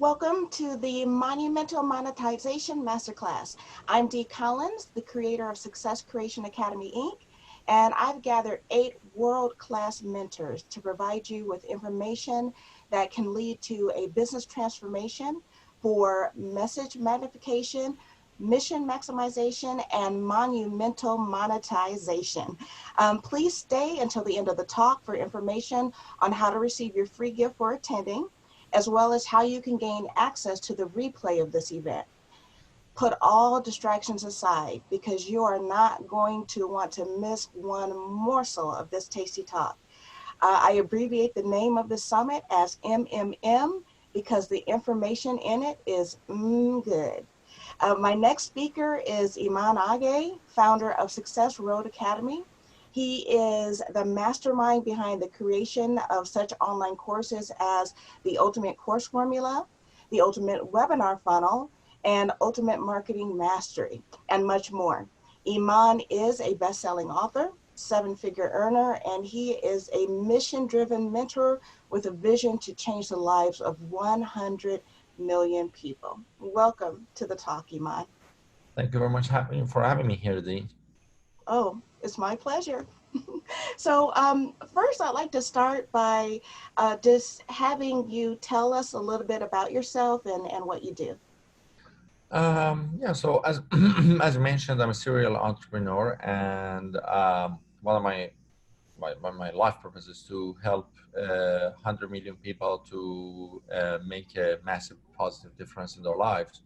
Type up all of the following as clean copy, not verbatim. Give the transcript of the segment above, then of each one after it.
Welcome to the Monumental Monetization Masterclass. I'm Dee Collins, the creator of Success Creation Academy, Inc., and I've gathered 8 world-class mentors to provide you with information that can lead to a business transformation for message magnification, mission maximization, and monumental monetization. Please stay until the end of the talk for information on how to receive your free gift for attending, as well as how you can gain access to the replay of this event. Put all distractions aside because you are not going to want to miss one morsel of this tasty talk. I abbreviate the name of the summit as MMM because the information in it is good. My next speaker is Iman Aghay, founder of Success Road Academy. He is the mastermind behind the creation of such online courses as the Ultimate Course Formula, the Ultimate Webinar Funnel, and Ultimate Marketing Mastery, and much more. Iman is a best-selling author, 7-figure earner, and he is a mission-driven mentor with a vision to change the lives of 100 million people. Welcome to the talk, Iman. Thank you very much for having me here, Dee. Oh, it's my pleasure. So first, I'd like to start by just having you tell us a little bit about yourself and what you do. So as as you mentioned, I'm a serial entrepreneur, and one of my life purpose is to help 100 million people to make a massive positive difference in their lives.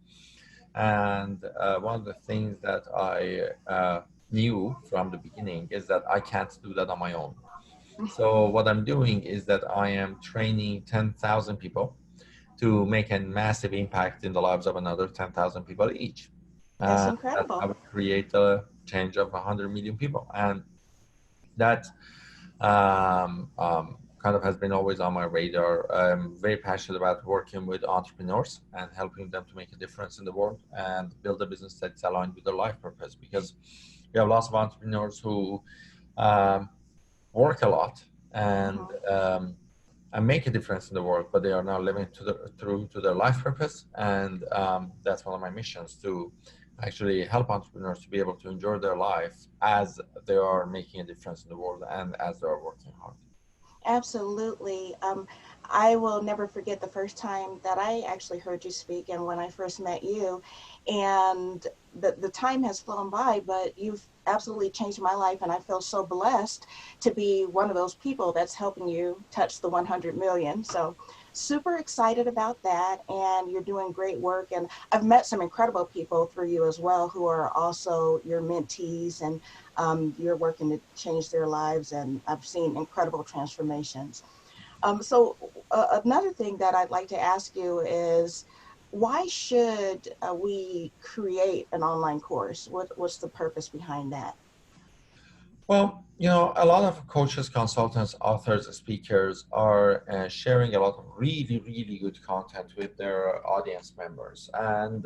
And one of the things that I knew from the beginning is that I can't do that on my own. So what I'm doing is that I am training 10,000 people to make a massive impact in the lives of another 10,000 people each. That's That's how incredible. we create a change of 100 million people. And that kind of has been always on my radar. I'm very passionate about working with entrepreneurs and helping them to make a difference in the world and build a business that's aligned with their life purpose, because we have lots of entrepreneurs who um, work a lot and Mhm. and make a difference in the world, but they are now living through to their life purpose. And that's one of my missions, to actually help entrepreneurs to be able to enjoy their life as they are making a difference in the world and as they are working hard. Absolutely. I will never forget the first time that I actually heard you speak and when I first met you. And the time has flown by, but you've absolutely changed my life. And I feel so blessed to be one of those people that's helping you touch the 100 million. So super excited about that. And you're doing great work. And I've met some incredible people through you as well, who are also your mentees, and you're working to change their lives, and I've seen incredible transformations. So another thing that I'd like to ask you is, why should we create an online course? What's the purpose behind that? Well, a lot of coaches, consultants, authors, speakers are sharing a lot of really, really good content with their audience members. And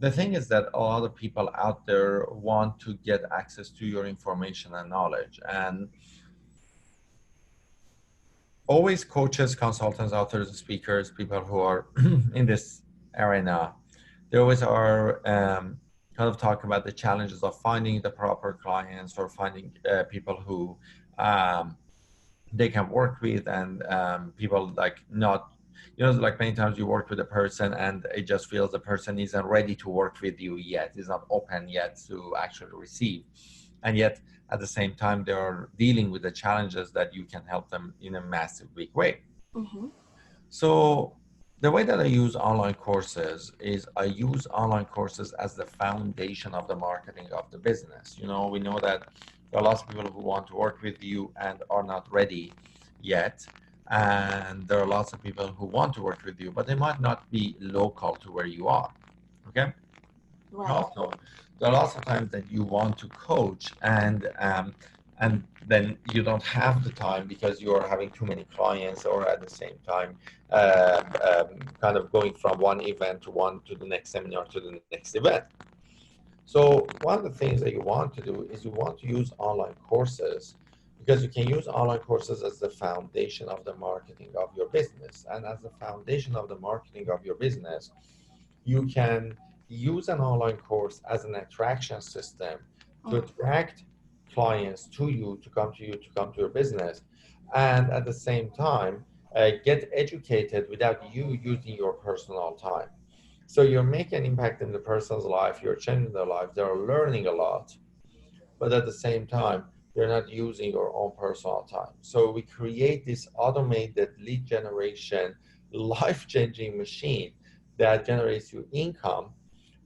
the thing is that a lot of people out there want to get access to your information and knowledge. And always coaches, consultants, authors, speakers, people who are in this arena, they always are kind of talking about the challenges of finding the proper clients or finding people who um, they can work with, and people like not, like many times you work with a person and it just feels the person isn't ready to work with you yet, is not open yet to actually receive. And yet at the same time, they're dealing with the challenges that you can help them in a massive big way. Mm-hmm. So the way that I use online courses is I use online courses as the foundation of the marketing of the business. We know that there are lots of people who want to work with you and are not ready yet. And there are lots of people who want to work with you, but they might not be local to where you are. Okay. Right. Also, there are lots of times that you want to coach, and then you don't have the time because you are having too many clients, or at the same time kind of going from one event to the next seminar to the next event. So one of the things that you want to do is you want to use online courses because you can use online courses as the foundation of the marketing of your business. And as the foundation of the marketing of your business, you can use an online course as an attraction system to Mm. attract clients to you, to come to your business. And at the same time, get educated without you using your personal time. So you're making an impact in the person's life, you're changing their life, they're learning a lot, but at the same time, you're not using your own personal time. So we create this automated lead generation, life-changing machine that generates you income,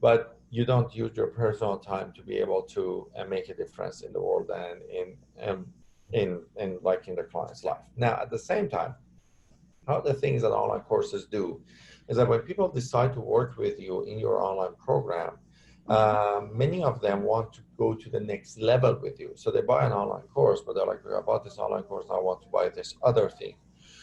but you don't use your personal time to be able to make a difference in the world and in like in the client's life. Now, at the same time, how the things that online courses do is that when people decide to work with you in your online program, Mm-hmm. many of them want to go to the next level with you. So they buy an online course, but they're like, I bought this online course, now I want to buy this other thing.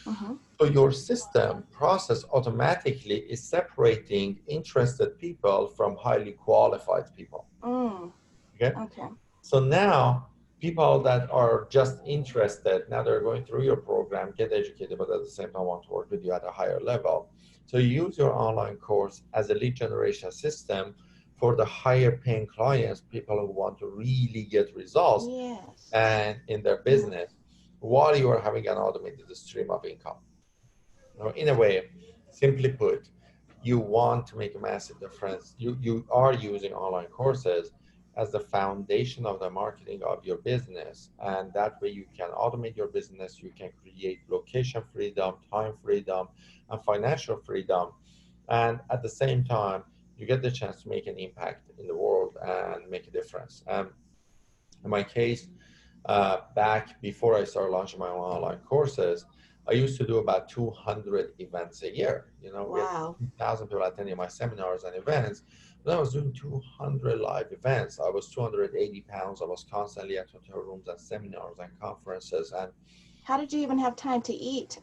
Mm-hmm. So your system process automatically is separating interested people from highly qualified people. Mm. Okay. Okay. So now people that are just interested, now they're going through your program, get educated, but at the same time want to work with you at a higher level. So you use your online course as a lead generation system for the higher paying clients, people who want to really get results Yes. and in their business while you are having an automated stream of income. Now, in a way, simply put, you want to make a massive difference. You are using online courses as the foundation of the marketing of your business. And that way you can automate your business, you can create location freedom, time freedom, and financial freedom. And at the same time, you get the chance to make an impact in the world and make a difference. In my case, back before I started launching my own online courses, I used to do about 200 events a year. You know, we had Wow. 2,000 people attending my seminars and events. But I was doing 200 live events. I was 280 pounds. I was constantly at hotel rooms and seminars and conferences. And How did you even have time to eat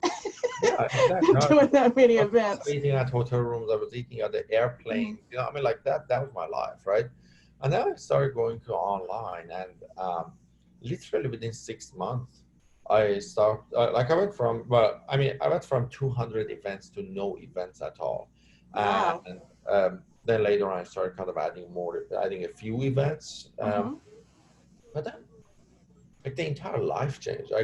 yeah, exactly. doing that many I was events? eating at hotel rooms. I was eating at the Mm-hmm. airplane. You know, I mean, like that was my life, right? And then I started going to online, and literally within 6 months, I start like I went from well, I mean, I went from 200 events to no events at all, and Wow. then later on, I started kind of adding more, adding a few events. Mm-hmm. But then like the entire life changed. I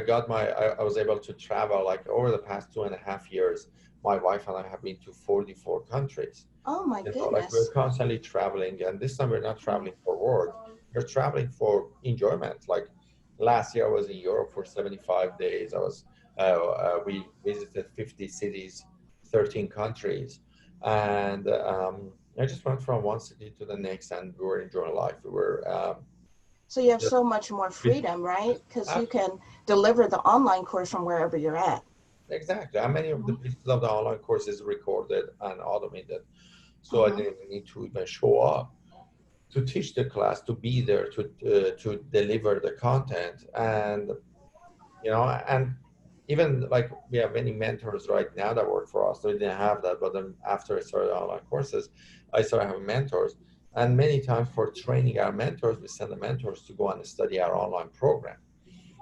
was able to travel like over the past 2.5 years. My wife and I have been to 44 countries. Oh my You know, like we're goodness. constantly traveling, and this time we're not Mm. traveling for work. We're traveling for enjoyment. Like last year, I was in Europe for 75 days. We visited 50 cities, 13 countries, and I just went from one city to the next, and we were enjoying life. We were So you have just so much more with freedom, right? Because you absolutely can deliver the online course from wherever you're at. exactly. And many of the Mm-hmm. pieces of the online course is recorded and automated, so I Mm-hmm. didn't even need to even show up to teach the class, to be there, to deliver the content, and you know, and even like we have many mentors right now that work for us. So we didn't have that, but then after I started online courses, I started having mentors, and many times for training our mentors, we send the mentors to go and study our online program.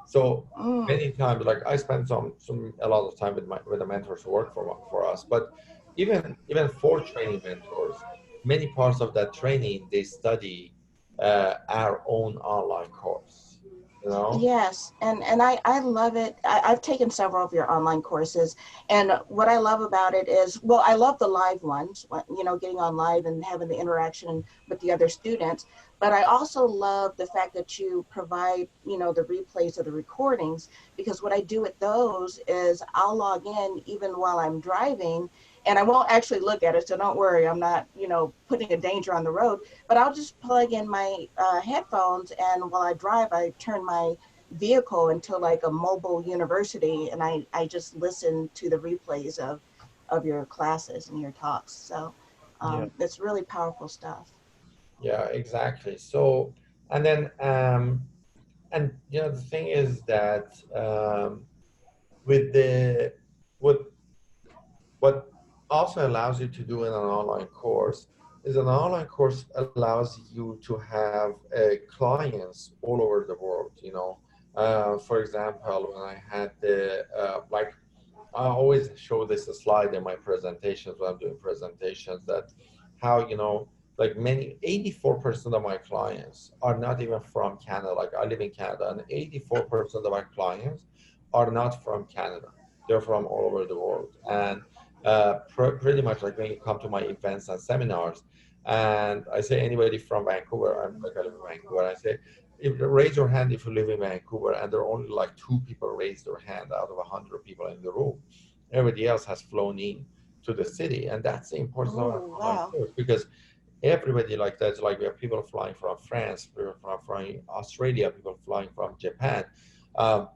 So Mm. many times, like I spend some a lot of time with the mentors who work for us, but even for training mentors, many parts of that training they study our own online course. You know, Yes, and I love it. I've taken several of your online courses, and what I love about it is, well, I love the live ones, getting on live and having the interaction with the other students. But I also love the fact that you provide, the replays of the recordings, because what I do with those is I'll log in even while I'm driving, and I won't actually look at it. So don't worry, I'm not, putting a danger on the road, but I'll just plug in my headphones, and while I drive, I turn my vehicle into like a mobile university, and I just listen to the replays of your classes and your talks. So yeah, it's really powerful stuff. yeah, exactly. So and then and you know the thing is that with the what what also allows you to do in an online course is an online course allows you to have clients all over the world, you know, For example, when I had the, like, I always show this slide in my presentations when I'm doing presentations, that how, like many, 84% of my clients are not even from Canada. Like I live in Canada, and 84% of my clients are not from Canada. They're from all over the world. And pretty much like when you come to my events and seminars, and I say anybody from Vancouver, I'm like, I live in Vancouver, I say, raise your hand if you live in Vancouver, and there are only like 2 people raise their hand out of 100 people in the room. Everybody else has flown in to the city, and that's the importance of an Oh, online wow. course, because everybody like that. Like we have people flying from France, people from Australia, people flying from Japan, um,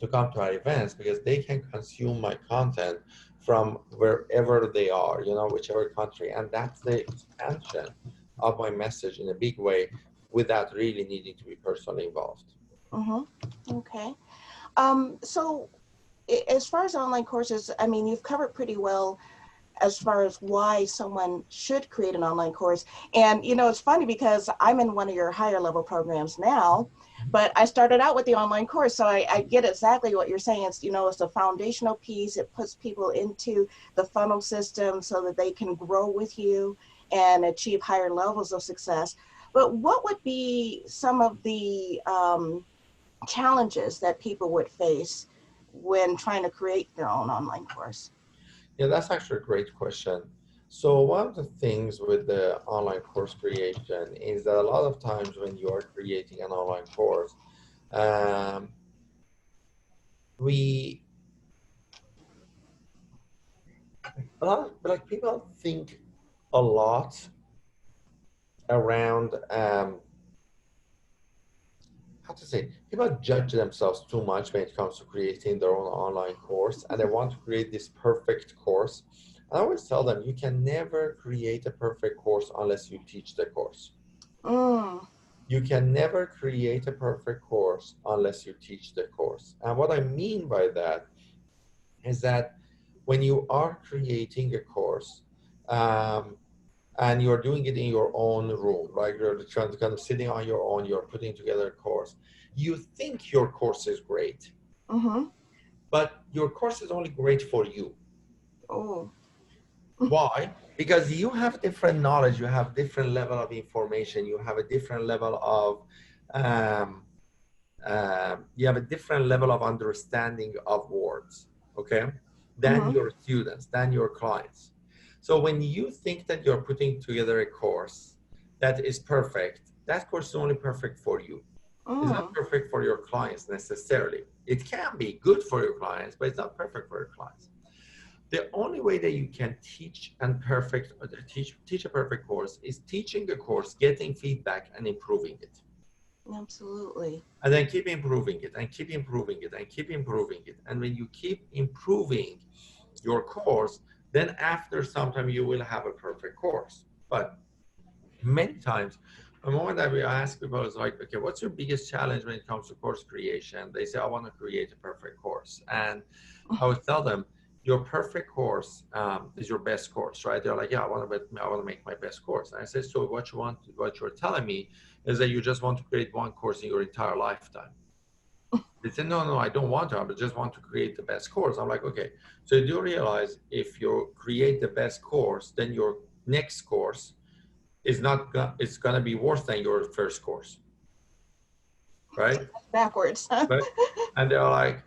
to come to our events, because they can consume my content from wherever they are, whichever country. And that's the expansion of my message in a big way without really needing to be personally involved. Okay. So as far as online courses, I mean, you've covered pretty well as far as why someone should create an online course. And, it's funny because I'm in one of your higher level programs now, but I started out with the online course. So I get exactly what you're saying. It's a foundational piece. It puts people into the funnel system so that they can grow with you and achieve higher levels of success. But what would be some of the challenges that people would face when trying to create their own online course? Yeah, that's actually a great question. So one of the things with the online course creation is that a lot of times when you are creating an online course, um, we a lot of, like people think a lot around, how to say, people judge themselves too much when it comes to creating their own online course, and they want to create this perfect course. I always tell them, you can never create a perfect course unless you teach the course. Mm, You can never create a perfect course unless you teach the course. And what I mean by that is that when you are creating a course, um, and you're doing it in your own room, right? You're kind of sitting on your own, you're putting together a course. You think your course is great, mm-hmm. but your course is only great for you. Oh, Why? Because you have different knowledge, you have different level of information, you have a different level of um, you have a different level of understanding of words, okay, than mm-hmm. your students, than your clients. So when you think that you're putting together a course that is perfect, that course is only perfect for you. It's not Mm, perfect for your clients necessarily. It can be good for your clients, but it's not perfect for your clients. The only way that you can teach a perfect course is teaching a course, getting feedback, and improving it, absolutely. and then keep improving it and keep improving it and keep improving it. And when you keep improving your course, then after some time you will have a perfect course. But many times, the moment that we ask people is like, okay, what's your biggest challenge when it comes to course creation? They say, I want to create a perfect course. And I would tell them, your perfect course is your best course, right? They're like, yeah, I want to make my best course. And I say, so what you're telling me is that you just want to create one course in your entire lifetime. They said, no, no, I don't want to. I just want to create the best course. I'm like, okay. So you do realize if you create the best course, then your next course is not, it's going to be worse than your first course, right? Backwards. Right. And they're like,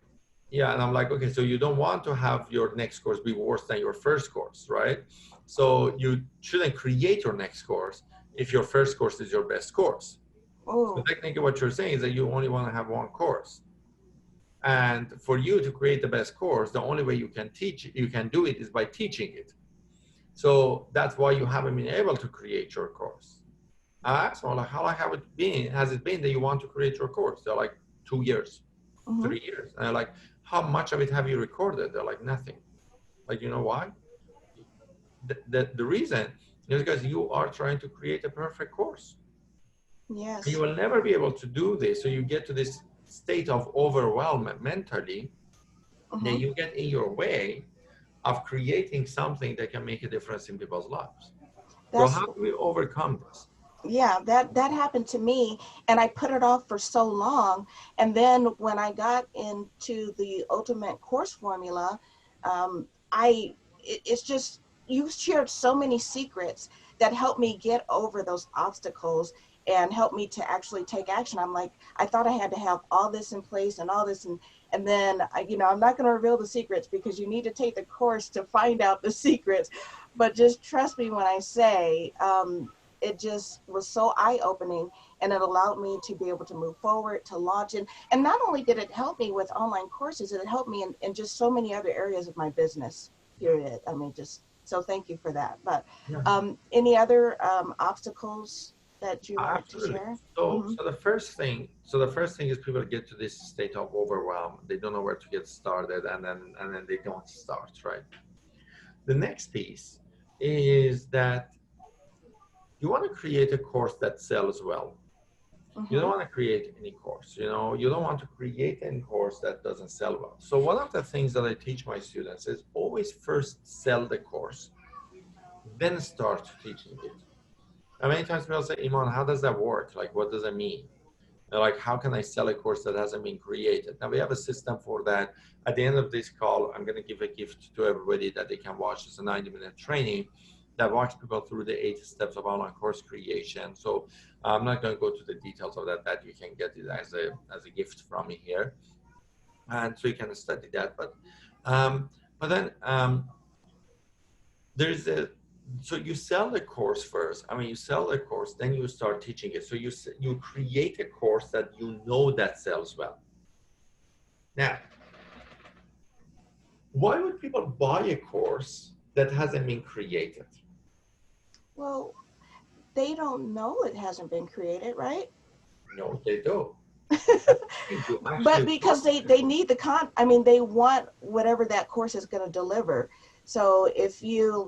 yeah. And I'm like, okay, so you don't want to have your next course be worse than your first course, right? So you shouldn't create your next course if your first course is your best course. So Oh, technically what you're saying is that you only want to have one course. And for you to create the best course, the only way you can do it is by teaching it. So that's why you haven't been able to create your course. I asked them, like, how long has it been that you want to create your course? They're like, 2 years, mm-hmm. 3 years. And I'm like, how much of it have you recorded? They're like, nothing. Like, you know why? The reason is because you are trying to create a perfect course. You Yes. will never be able to do this. So you get to this state of overwhelm mentally, that Mm-hmm. you get in your way of creating something that can make a difference in people's lives. So That's how do we overcome this? Yeah, that happened to me, and I put it off for so long. And then when I got into the ultimate course formula, it's just, you shared so many secrets that helped me get over those obstacles and helped me to actually take action. I'm like, I thought I had to have all this in place and all this, and then I'm not going to reveal the secrets because you need to take the course to find out the secrets. But just trust me when I say, it just was so eye-opening, and it allowed me to be able to move forward, to launch it. And not only did it help me with online courses, it helped me in just so many other areas of my business, period. I mean, just so thank you for that. But Yeah. any other obstacles that you wanted to Absolutely. share? So, Mm-hmm. the first thing is people get to this state of overwhelm. They don't know where to get started, and then they don't start, right? The next piece is that you want to create a course that sells well. You don't Mm-hmm. want to create any course, you don't want to create any course that doesn't sell well. So one of the things that I teach my students is always first sell the course, then start teaching it. And many times people say, Iman, how does that work? Like, what does it mean? And like, how can I sell a course that hasn't been created? Now we have a system for that. At the end of this call, I'm going to give a gift to everybody that they can watch. It's a 90-minute training that walks people through the 8 steps of online course creation. So I'm not going to go to the details of that you can get it as a gift from me here. And so you can study that. But then there's a so you sell the course first. I mean, you sell the course, then you start teaching it. So you create a course that you know that sells well. Now, why would people buy a course that hasn't been created? Well, they don't know it hasn't been created, right? No, they don't. You But actually because want they need the I mean, they want whatever that course is going to deliver. So if you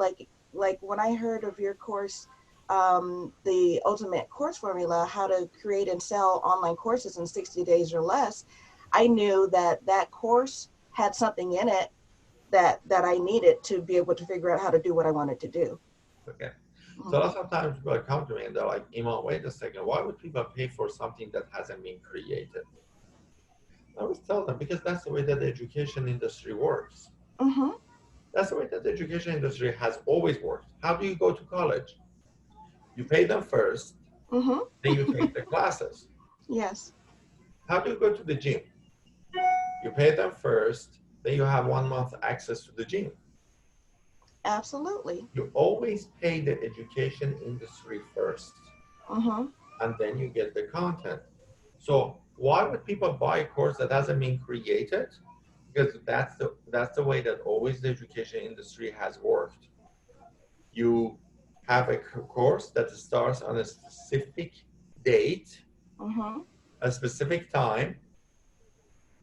like when I heard of your course, the ultimate course formula, how to create and sell online courses in 60 days or less, I knew that that course had something in it that I needed to be able to figure out how to do what I wanted to do. okay. So Mhm. lots of times people come to me and they're like, Iman, wait a second, why would people pay for something that hasn't been created? I always tell them because that's the way that the education industry works. Mhm. That's the way that the education industry has always worked. How do you go to college? You pay them first, Mhm. then you take the classes. Yes. How do you go to the gym? You pay them first, then you have 1 month access to the gym. Absolutely. You always pay the education industry first, Mhm. and then you get the content. So why would people buy a course that hasn't been created? Because that's the way that always the education industry has worked. You have a course that starts on a specific date, Mhm. a specific time,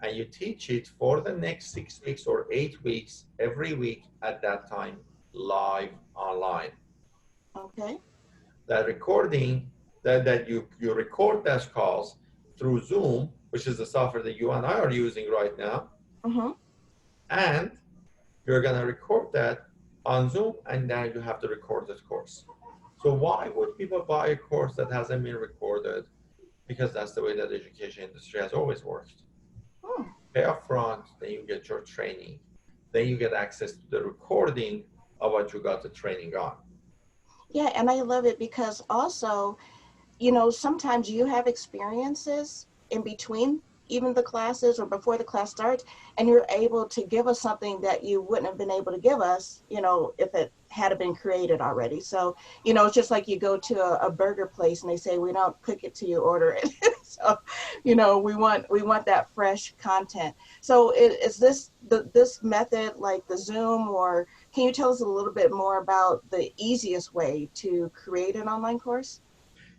and you teach it for the next 6 weeks or 8 weeks, every week at that time, live online. Okay. That recording, that you record those calls through Zoom, which is the software that you and I are using right now, Mhm. and you're gonna record that on Zoom, and then you have to record this course. So why would people buy a course that hasn't been recorded? Because that's the way that the education industry has always worked. Hmm. Pay up front, then you get your training, then you get access to the recording of what you got the training on. Yeah, and I love it because also, sometimes you have experiences in between even the classes or before the class starts, and you're able to give us something that you wouldn't have been able to give us, if it had been created already. So, it's just like you go to a burger place and they say, we don't cook it till you order it. So, we want that fresh content. So is this method like the Zoom, or can you tell us a little bit more about the easiest way to create an online course?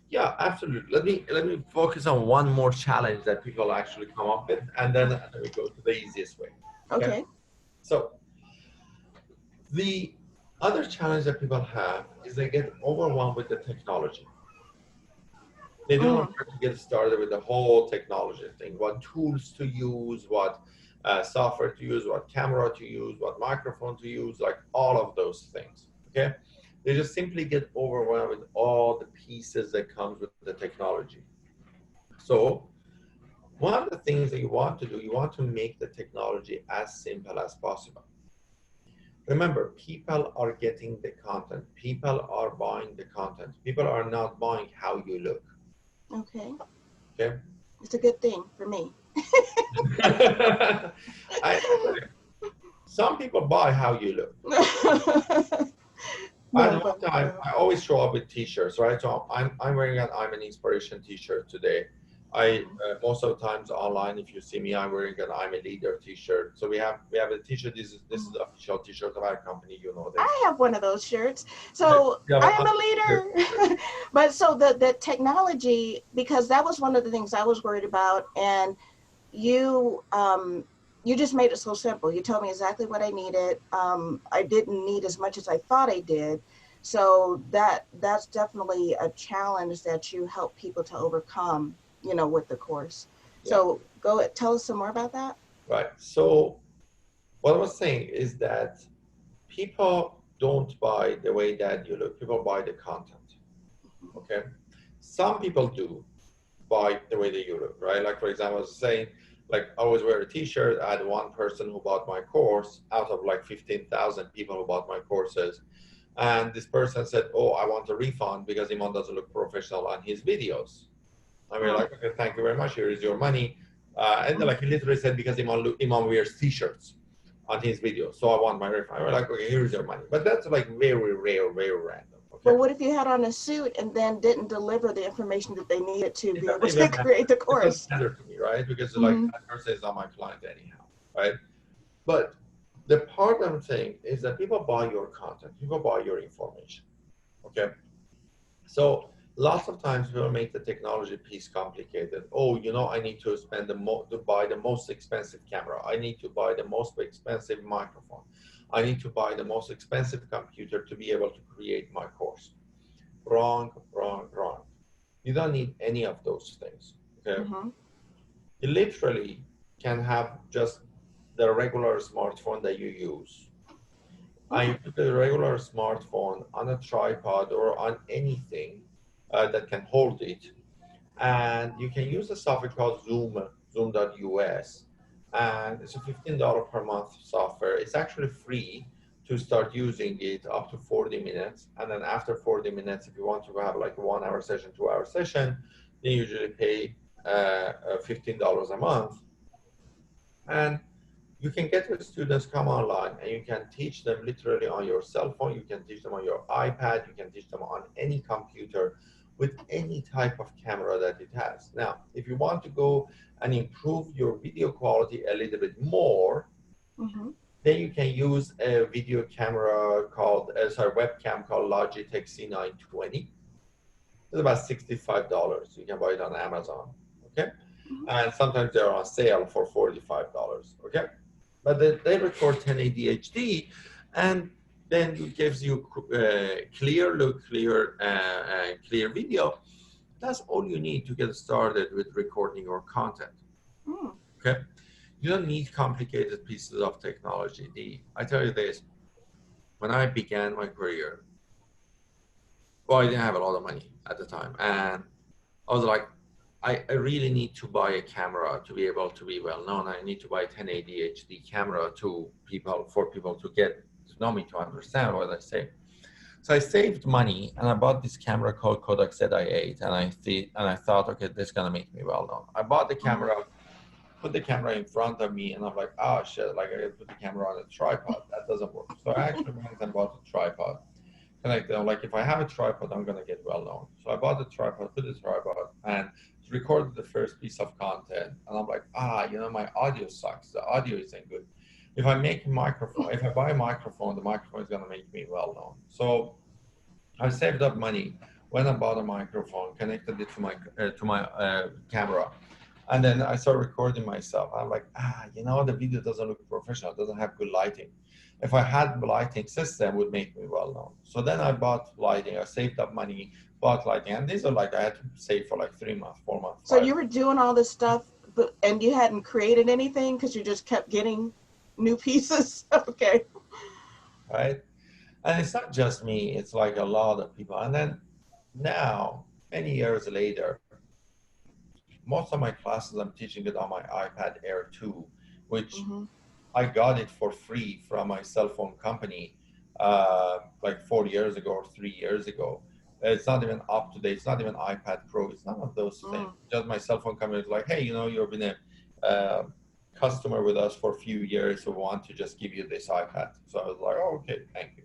Yeah, absolutely. Let me focus on one more challenge that people actually come up with, and then we go to the easiest way. Okay. Okay. So the other challenge that people have is they get overwhelmed with the technology. They don't know Mm, where to get started with the whole technology thing, what tools to use, what software to use, what camera to use, what microphone to use, like all of those things. Okay. They just simply get overwhelmed with all the pieces that comes with the technology. So one of the things that you want to do, you want to make the technology as simple as possible. Remember, people are getting the content. People are buying the content. People are not buying how you look. Okay. Okay. It's a good thing for me. I, some people buy how you look. At No, one but time, I always show up with T-shirts, right? So I'm wearing an I'm an inspiration T-shirt today. I mhm. most of the times online, if you see me, I'm wearing an I'm a leader T-shirt. So we have a T-shirt. This is Mhm. the official T-shirt of our company. You know this. I have one of those shirts. Okay. So We have I an am I'm a a leader T-shirt. leader. But so the technology, because that was one of the things I was worried about. And you you just made it so simple. You told me exactly what I needed. I didn't need as much as I thought I did. So that's definitely a challenge that you help people to overcome, with the course. Yeah. So go tell us some more about that. Right. So what I was saying is that people don't buy the way that you look. People buy the content. Okay. Some people do buy the way that you look, right? Like, for example, I was saying, like, I always wear a T-shirt. I had one person who bought my course out of like 15,000 people who bought my courses. And this person said, oh, I want a refund because Iman doesn't look professional on his videos. And we are Mm, like, okay, thank you very much. Here is your money. And then, mm. like, he literally said, because Iman wears T-shirts on his videos. So I want my refund. We're like, okay, here's your money. But that's like very rare, very random. But Okay. what if you had on a suit and then didn't deliver the information that they needed to It be doesn't able to even matter. create the It doesn't course? matter to me, right? Because like Hmm. that person is not my client anyhow, right? But the part I'm saying is that people buy your content, people buy your information. Okay. So lots of times people make the technology piece complicated. Oh, I need to spend to buy the most expensive camera. I need to buy the most expensive microphone. I need to buy the most expensive computer to be able to create my course. Wrong, wrong, wrong. You don't need any of those things. Okay. Hmm. You literally can have just the regular smartphone that you use. And you Mm. put the regular smartphone on a tripod or on anything that can hold it. And you can use a software called Zoom.us. And it's a $15 per month software. It's actually free to start using it up to 40 minutes. And then after 40 minutes, if you want to have like a 1 hour session, 2 hour session, you usually pay $15 a month. And you can get your students come online and you can teach them literally on your cell phone. You can teach them on your iPad. You can teach them on any computer with any type of camera that it has. Now, if you want to go and improve your video quality a little bit more, Hmm. then you can use a video camera webcam called Logitech C920. It's about $65. You can buy it on Amazon. Okay. Hmm. And sometimes they're on sale for $45. Okay. But they record 1080 HD, and then it gives you clear look, clear video. That's all you need to get started with recording your content. Mm. Okay. You don't need complicated pieces of technology. I tell you this, when I began my career, well, I didn't have a lot of money at the time. And I was like, I really need to buy a camera to be able to be well known. I need to buy a 1080 HD camera for people to get to know me, to understand what I say. So I saved money and I bought this camera called Kodak ZI-8, and I thought, okay, this is gonna make me well known. I bought the Hmm. camera, put the camera in front of me, and I'm like, oh shit, like I gotta put the camera on a tripod. That doesn't work. So I actually went and bought a tripod. Connect them. Like if I have a tripod, I'm gonna get well known. So I bought the tripod, put the tripod, and recorded the first piece of content. And I'm like, my audio sucks. The audio isn't good. If I buy a microphone, the microphone is gonna make me well known. So I saved up money, went and bought a microphone, connected it to my camera, and then I started recording myself. I'm like, the video doesn't look professional, it doesn't have good lighting. If I had lighting system, it would make me well known. So then I bought lighting. I saved up money, bought lighting, and these are like I had to save for like 3 months, 4 months, So 5 you were doing all this stuff, and you hadn't created anything because you just kept getting new pieces. Okay. right? And it's not just me, it's like a lot of people. And then now, many years later, most of my classes I'm teaching it on my iPad Air 2, which Mm-hmm. I got it for free from my cell phone company like 4 years ago or 3 years ago. It's not even up to date. It's not even iPad Pro. It's none of those things. Mm. Just my cell phone company is like, hey, you've been a uh, customer with us for a few years. So we want to just give you this iPad. So I was like, oh, okay, thank you.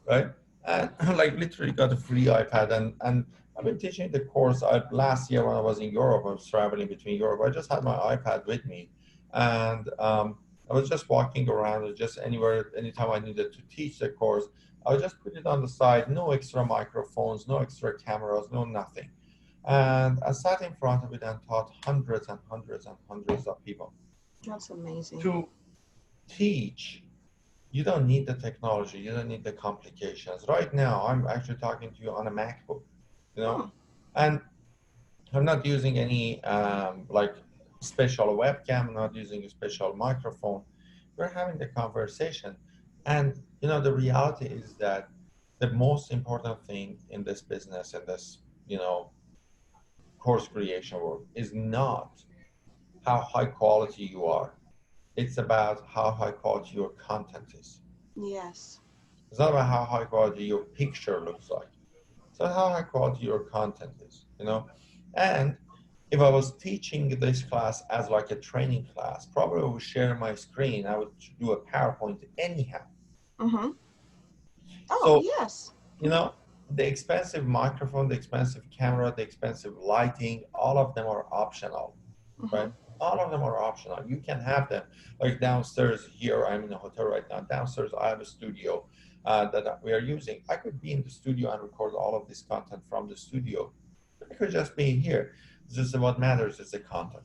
Right. And like literally got a free iPad. And I've been teaching the course. Last year when I was in Europe, I was traveling between Europe. I just had my iPad with me. And I was just walking around, or just anywhere, anytime I needed to teach the course, I would just put it on the side, no extra microphones, no extra cameras, no nothing. And I sat in front of it and taught hundreds and hundreds and hundreds of people. That's amazing. To teach, you don't need the technology, you don't need the complications. Right now, I'm actually talking to you on a MacBook, you know, Hmm. and I'm not using any like special webcam, I'm not using a special microphone. We're having the conversation. And the reality is that the most important thing in this business, in this, course creation work, is not how high quality you are. It's about how high quality your content is. Yes. It's not about how high quality your picture looks like. So how high quality your content is. And if I was teaching this class as like a training class, probably I would share my screen. I would do a PowerPoint anyhow. Mm-hmm. Oh, So, yes. you know, the expensive microphone, the expensive camera, the expensive lighting, all of them are optional, Mm-hmm. right? All of them are optional. You can have them like downstairs here. I'm in a hotel right now. Downstairs, I have a studio that we are using. I could be in the studio and record all of this content from the studio. I could just be here. This is what matters is the content.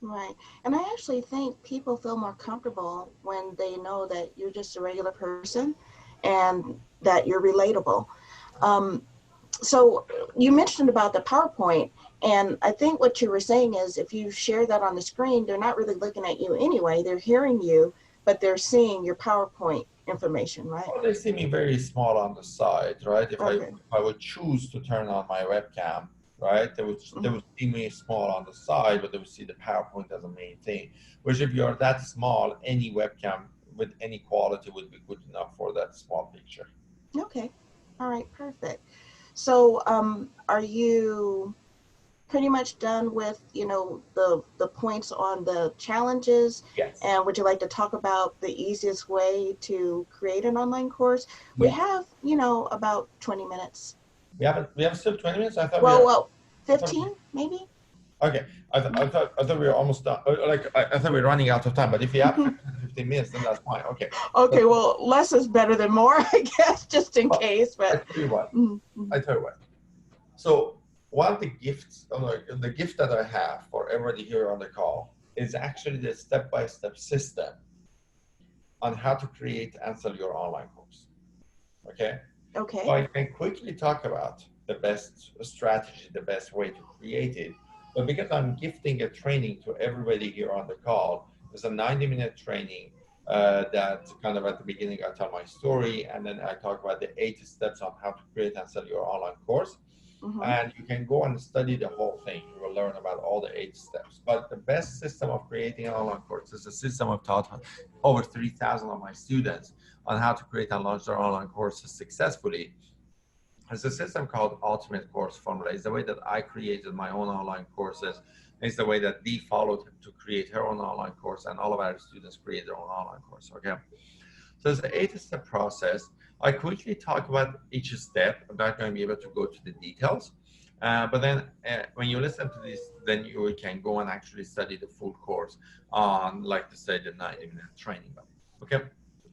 Right. And I actually think people feel more comfortable when they know that you're just a regular person and that you're relatable. Um, so you mentioned about the PowerPoint, and I think what you were saying is if you share that on the screen, they're not really looking at you anyway. They're hearing you, but they're seeing your PowerPoint information, right? Well, they see me very small on the side, right? Okay. If I would choose to turn on my webcam, right, they Mm-hmm. would see me small on the side, but they would see the PowerPoint as a main thing. Which if you're that small, any webcam with any quality would be good enough for that small picture. Okay. All right. Perfect. So, are you pretty much done with the points on the challenges, Yes. and would you like to talk about the easiest way to create an online course? We Yes. have about 20 minutes. We have still 20 minutes. Well, I thought 15 maybe. okay. I thought we were almost done. Like I thought we were running out of time. But if you have 15 minutes, then that's fine. Okay. Okay, But, well, less is better than more, I guess, just in but case. I But tell you what. mm-hmm. I tell you what. So one of the gifts, like the gift that I have for everybody here on the call is actually the step-by-step system on how to create and sell your online course. Okay. So Okay. I can quickly talk about the best strategy, the best way to create it. But because I'm gifting a training to everybody here on the call, it's a 90-minute training that kind of at the beginning I tell my story, and then I talk about the 8 steps on how to create and sell your online course. Mm-hmm. And you can go and study the whole thing. You will learn about all the 8 steps. But the best system of creating an online course is a system I've taught over 3,000 of my students on how to create and launch their online courses successfully. It's a system called Ultimate Course Formula. It's the way that I created my own online courses. It's the way that Dee followed to create her own online course, and all of our students create their own online course. Okay. So it's an 8 step process. I quickly talk about each step. I'm not going to be able to go to the details. But then when you listen to this, then you can go and actually study the full course on, like to say, the 90-minute training. Okay.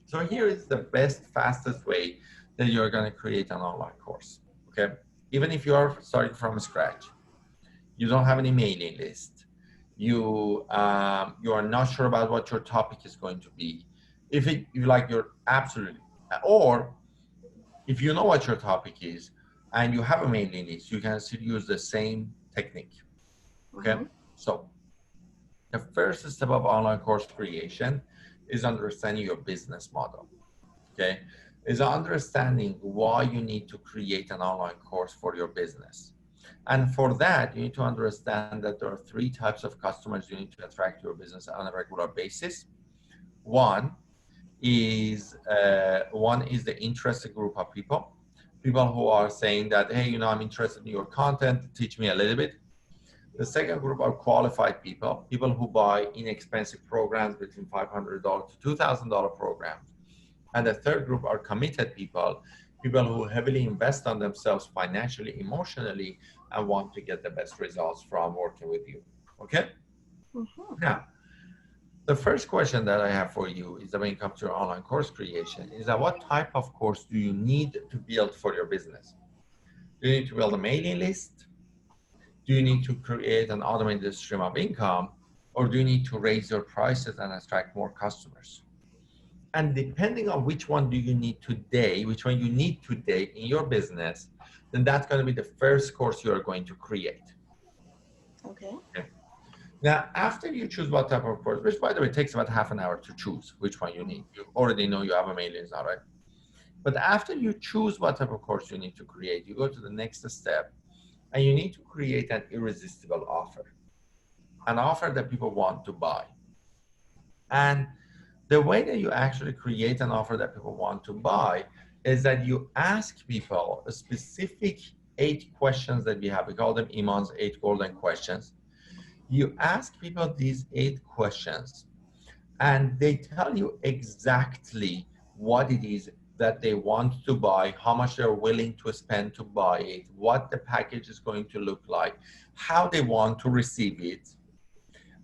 So here is the best, fastest way that you're going to create an online course. Okay. Even if you are starting from scratch, you don't have any mailing list, you are not sure about what your topic is going to be. If you like, you're absolutely, or if you know what your topic is and you have a mailing list, you can still use the same technique. Okay. Mm-hmm. So the first step of online course creation is understanding your business model. Okay. is understanding why you need to create an online course for your business. And for that, you need to understand that there are three types of customers you need to attract to your business on a regular basis. One is the interested group of people, people who are saying that, hey, I'm interested in your content, teach me a little bit. The second group are qualified people, people who buy inexpensive programs between $500 to $2,000 programs. And the third group are committed people, people who heavily invest on themselves financially, emotionally, and want to get the best results from working with you. Okay? Mm-hmm. Now, the first question that I have for you is that when it comes to your online course creation, is that what type of course do you need to build for your business? Do you need to build a mailing list? Do you need to create an automated stream of income? Or do you need to raise your prices and attract more customers? And depending on which one do you need today, which one you need today in your business, then that's going to be the first course you're going to create. Okay. Now, after you choose what type of course, which by the way takes about half an hour to choose which one you need. You already know you have a mailing list now, right? But after you choose what type of course you need to create, you go to the next step and you need to create an irresistible offer, an offer that people want to buy. And the way that you actually create an offer that people want to buy is that you ask people a specific 8 questions that we have. We call them Iman's 8 golden questions. You ask people these 8 questions and they tell you exactly what it is that they want to buy, how much they're willing to spend to buy it, what the package is going to look like, how they want to receive it,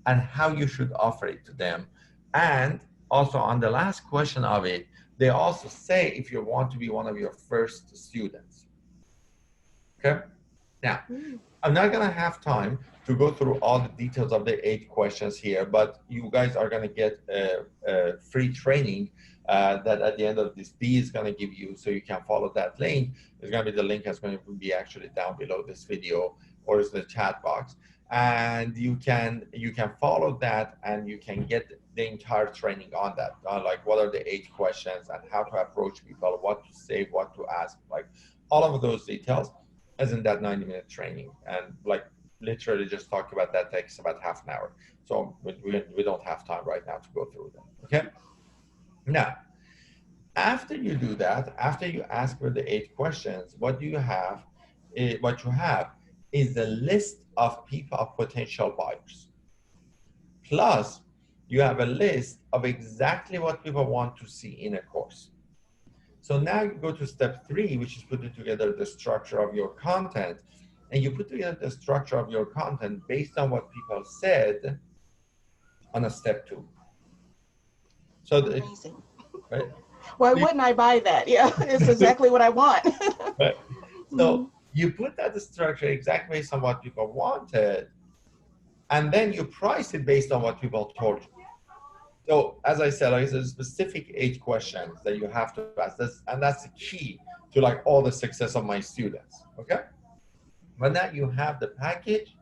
and how you should offer it to them. And also on the last question of it, they also say if you want to be one of your first students. Okay? Now, I'm not going to have time to go through all the details of the 8 questions here, but you guys are going to get a free training that at the end of this, Dee is going to give you, so you can follow that link. There's going to be the link that's going to be actually down below this video, or is the chat box, and you can follow that and you can get the entire training on that, like what are the 8 questions and how to approach people, what to say, what to ask, like all of those details as in that 90-minute training. And like literally just talk about that takes about half an hour. So we don't have time right now to go through them. Okay. Now, after you do that, after you ask for the 8 questions, what you have is the list of people, of potential buyers. Plus, you have a list of exactly what people want to see in a course. So now you go to step 3, which is putting together the structure of your content. And you put together the structure of your content based on what people said on a step 2. So Amazing. right? Why wouldn't I buy that? Yeah, it's exactly what I want. Right. So you put that structure exactly based on what people wanted, and then you price it based on what people told you. So as I said, like, there's specific 8 questions that you have to ask, and that's the key to like all the success of my students. Okay. But now you have the package,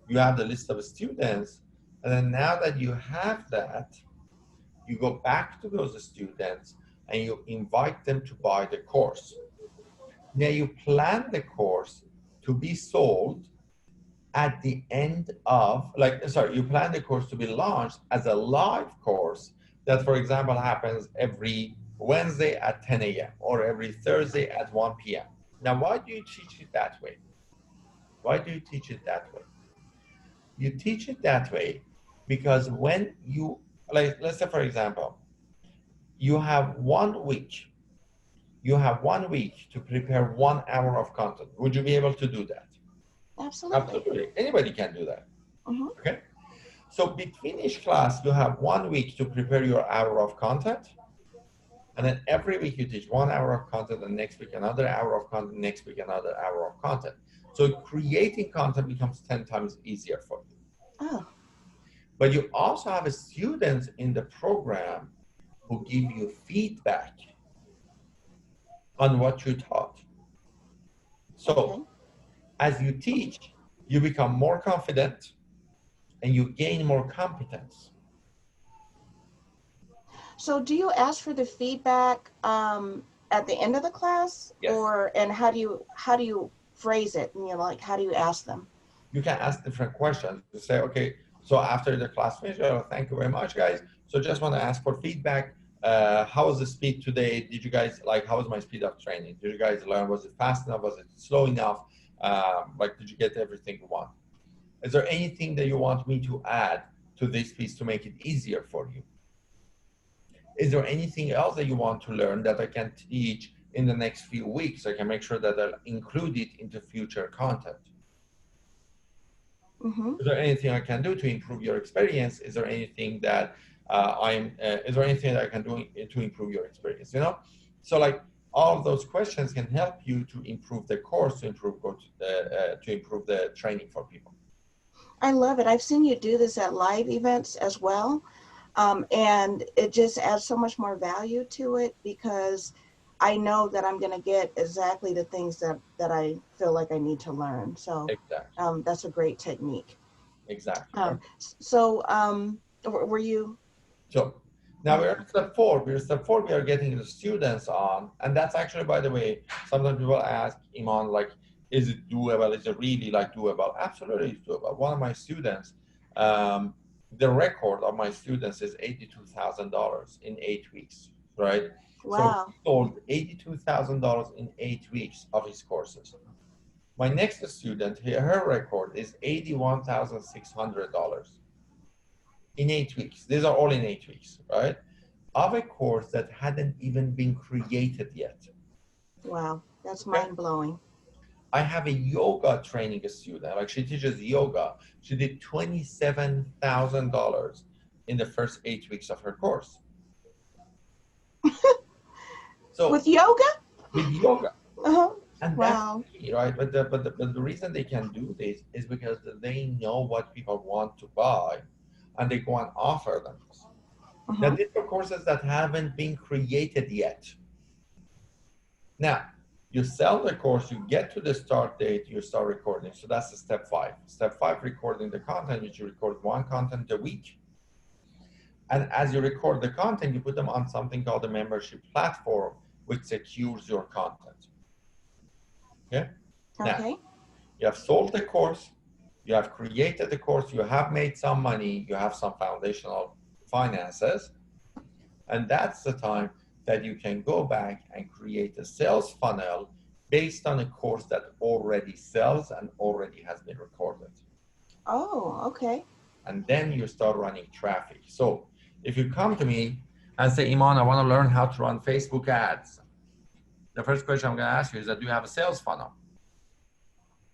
you have the list of students, and then now that you have that, you go back to those students and you invite them to buy the course. Now you plan the course to be sold at the end of, you plan the course to be launched as a live course that, for example, happens every Wednesday at 10 a.m. or every Thursday at 1 p.m. Now, why do you teach it that way? Why do you teach it that way? You teach it that way because when you, like, let's say, for example, you have 1 week. You have 1 week to prepare 1 hour of content. Would you be able to do that? Absolutely. Absolutely. Anybody can do that. Mm-hmm. Okay. So between each class, you have 1 week to prepare your hour of content. And then every week you teach 1 hour of content, and next week another hour of content, next week another hour of content. So creating content becomes 10 times easier for you. Oh. But you also have students in the program who give you feedback on what you taught. So as you teach, you become more confident and you gain more competence. So do you ask for the feedback at the end of the class, Yes. and how do you phrase it? You know, like how do you ask them? You can ask different questions. You say, okay, so after the class finish, oh, thank you very much, guys. So just want to ask for feedback. How was the speed today? Did you guys like, how was my speed of training? Did you guys learn? Was it fast enough? Was it slow enough? Like, did you get everything you want? Is there anything that you want me to add to this piece to make it easier for you? Is there anything else that you want to learn that I can teach in the next few weeks? I can make sure that I'll include it into future content. Mm-hmm. Is there anything I can do to improve your experience? Is there anything that is there anything that I can do to improve your experience? You know, so like all of those questions can help you to improve the course, to improve the training for people. I love it. I've seen you do this at live events as well. And it just adds so much more value to it because I know that I'm going to get exactly the things that I feel like I need to learn. So Exactly. that's a great technique. Exactly. So were you? So now we're at step four. We're step four. We are getting the students on, and that's actually, by the way, sometimes people ask Iman, like, is it doable? Is it really like doable? Absolutely, it's doable. One of my students, the record of my students is $82,000 in 8 weeks, right? So Wow. he sold $82,000 in 8 weeks of his courses. My next student, her record is $81,600 in 8 weeks. These are all in 8 weeks, right? Of a course that hadn't even been created yet. Wow. That's Okay. mind blowing. I have a yoga training student, like she teaches yoga. She did $27,000 in the first 8 weeks of her course. So With yoga? with yoga, Uh-huh. and that's Wow. key, right? But the reason they can do this is because they know what people want to buy, and they go and offer them. Now, Uh-huh. these are courses that haven't been created yet. Now, you sell the course, you get to the start date, you start recording. So that's the step five. Step five, recording the content, which you record one content a week. And as you record the content, you put them on something called a membership platform, which secures your content. Okay? Now, Okay. you have sold the course, you have created the course, you have made some money, you have some foundational finances, and that's the time that you can go back and create a sales funnel based on a course that already sells and already has been recorded. Oh, okay. And then you start running traffic. So if you come to me and say, Iman, I want to learn how to run Facebook ads, the first question I'm going to ask you is that, do you have a sales funnel?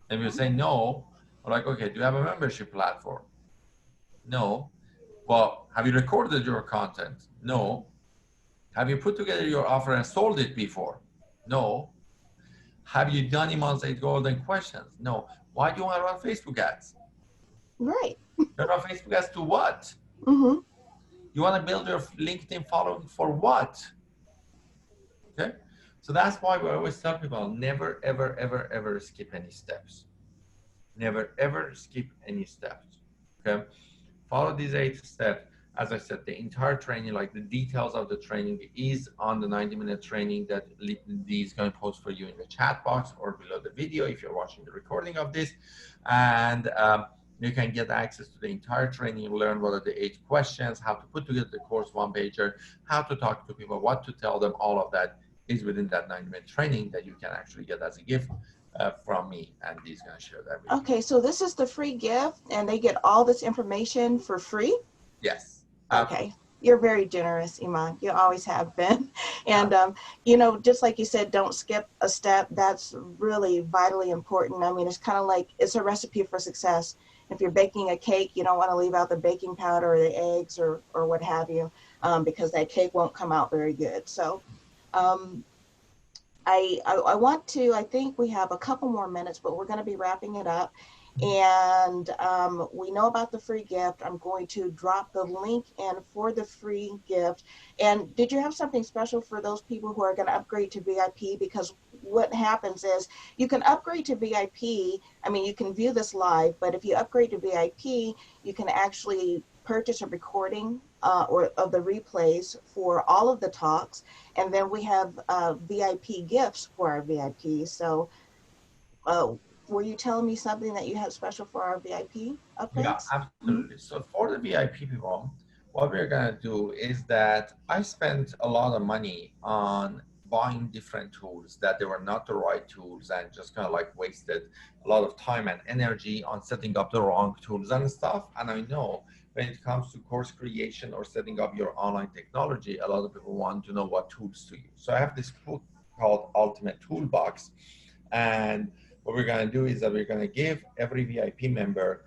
And if you say no, I'm like, okay, do you have a membership platform? No. Well, have you recorded your content? No. Have you put together your offer and sold it before? No. Have you done Iman's 8 golden questions? No. Why do you want to run Facebook ads? Right. You run Facebook ads to what? Mm-hmm. You want to build your LinkedIn following for what? Okay. So that's why we always tell people never, ever, ever, ever skip any steps. Never, ever skip any steps. Okay. Follow these 8 steps. As I said, the entire training, like the details of the training, is on the 90-minute training that Dee is going to post for you in the chat box or below the video if you're watching the recording of this. And you can get access to the entire training, learn what are the 8 questions, how to put together the course one-pager, how to talk to people, what to tell them. All of that is within that 90-minute training that you can actually get as a gift from me, and Dee's going to share that with you. Okay, so this is the free gift and they get all this information for free? Yes. Okay. You're very generous, Iman. You always have been. And, you know, just like you said, don't skip a step. That's really vitally important. I mean, it's kind of like it's a recipe for success. If you're baking a cake, you don't want to leave out the baking powder or the eggs or what have you, because that cake won't come out very good. So um, I want to, I think we have a couple more minutes, but we're going to be wrapping it up. And we know about the free gift. I'm going to drop the link in for the free gift. And did you have something special for those people who are going to upgrade to VIP? Because what happens is you can upgrade to VIP. I mean, you can view this live, but if you upgrade to VIP, you can actually purchase a recording or of the replays for all of the talks. And then we have VIP gifts for our VIP. So were you telling me something that you have special for our VIP Yeah, upgrades? Mm-hmm. absolutely. So for the VIP people, what we're gonna do is that I spent a lot of money on buying different tools that they were not the right tools and just kind of like wasted a lot of time and energy on setting up the wrong tools and stuff. And I know when it comes to course creation or setting up your online technology, a lot of people want to know what tools to use. So I have this book called Ultimate Toolbox. And what we're gonna do is that we're gonna give every VIP member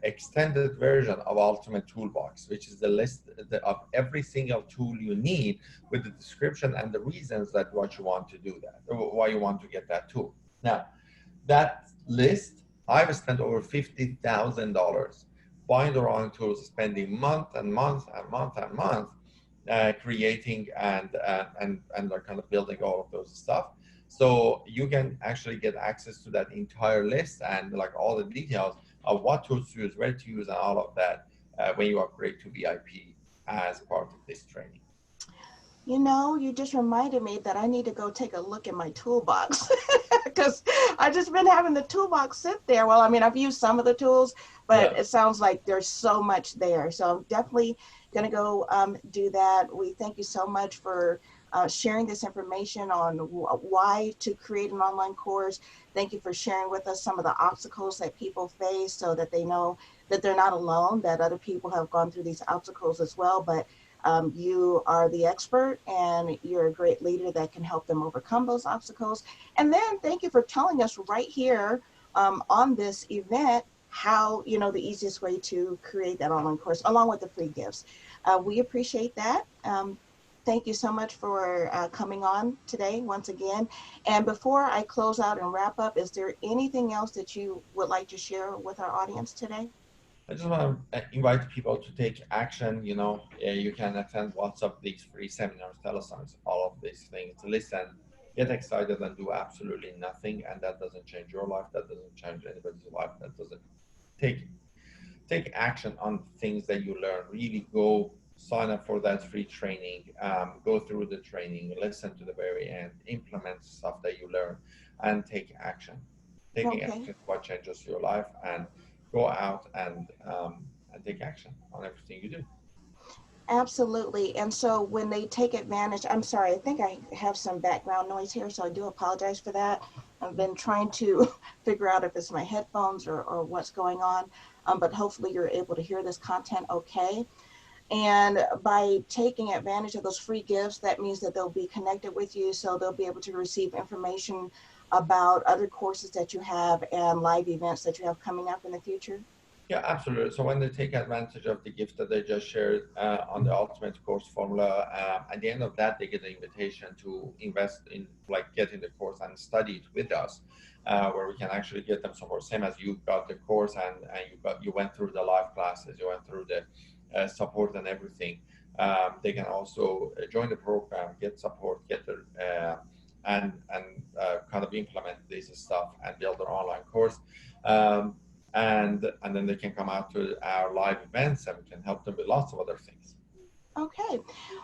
extended version of Ultimate Toolbox, which is the list of every single tool you need with the description and the reasons that what you want to do that, or why you want to get that tool. Now, that list, I've spent over $50,000 buying the wrong tools, spending month and month and month and month creating and like kind of building all of those stuff. So you can actually get access to that entire list and like all the details of what tools to use, where to use, and all of that when you upgrade to VIP as part of this training. You know, you just reminded me that I need to go take a look at my toolbox because I've just been having the toolbox sit there. Well, I mean, I've used some of the tools, but Yeah. it sounds like there's so much there. So I'm definitely going to go do that. We thank you so much for sharing this information on why to create an online course. Thank you for sharing with us some of the obstacles that people face so that they know that they're not alone, that other people have gone through these obstacles as well. But you are the expert and you're a great leader that can help them overcome those obstacles. And then thank you for telling us right here on this event how, you know, the easiest way to create that online course along with the free gifts. We appreciate that. Thank you so much for coming on today once again. And before I close out and wrap up, is there anything else that you would like to share with our audience today? I just want to invite people to take action. You know, you can attend lots of these free seminars, telethons, all of these things. Listen, get excited, and do absolutely nothing. And that doesn't change your life. That doesn't change anybody's life. That doesn't take take action on things that you learn. Really go sign up for that free training. Go through the training. Listen to the very end. Implement stuff that you learn, and take action. Taking Okay. action is what changes your life, and go out and take action on everything you do. Absolutely. And so when they take advantage, I'm sorry, I think I have some background noise here, so I do apologize for that. I've been trying to figure out if it's my headphones or what's going on, but hopefully you're able to hear this content okay. And by taking advantage of those free gifts, that means that they'll be connected with you, so they'll be able to receive information about other courses that you have and live events that you have coming up in the future. Yeah, absolutely. So when they take advantage of the gift that they just shared on the Ultimate Course Formula, at the end of that, they get an invitation to invest in, like, getting the course and study it with us, where we can actually get them support. Same as you got the course and you went through the live classes, you went through the support and everything. They can also join the program, get support, get the kind of implement this stuff and build their online course. Um, and then they can come out to our live events and we can help them with lots of other things. Okay.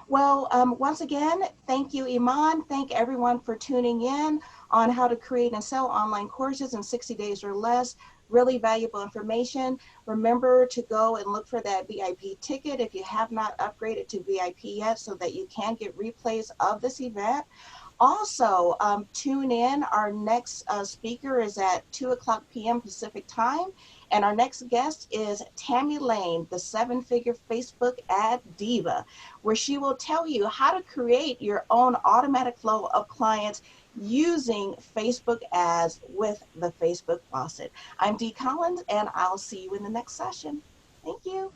Well, once again, thank you, Iman. Thank everyone for tuning in on how to create and sell online courses in 60 days or less. Really valuable information. Remember to go and look for that VIP ticket if you have not upgraded to VIP yet so that you can get replays of this event. Also, tune in. Our next speaker is at 2 o'clock p.m. Pacific time. And our next guest is Tammy Lane, the seven-figure Facebook ad diva, where she will tell you how to create your own automatic flow of clients using Facebook ads with the Facebook faucet. I'm Dee Collins, and I'll see you in the next session. Thank you.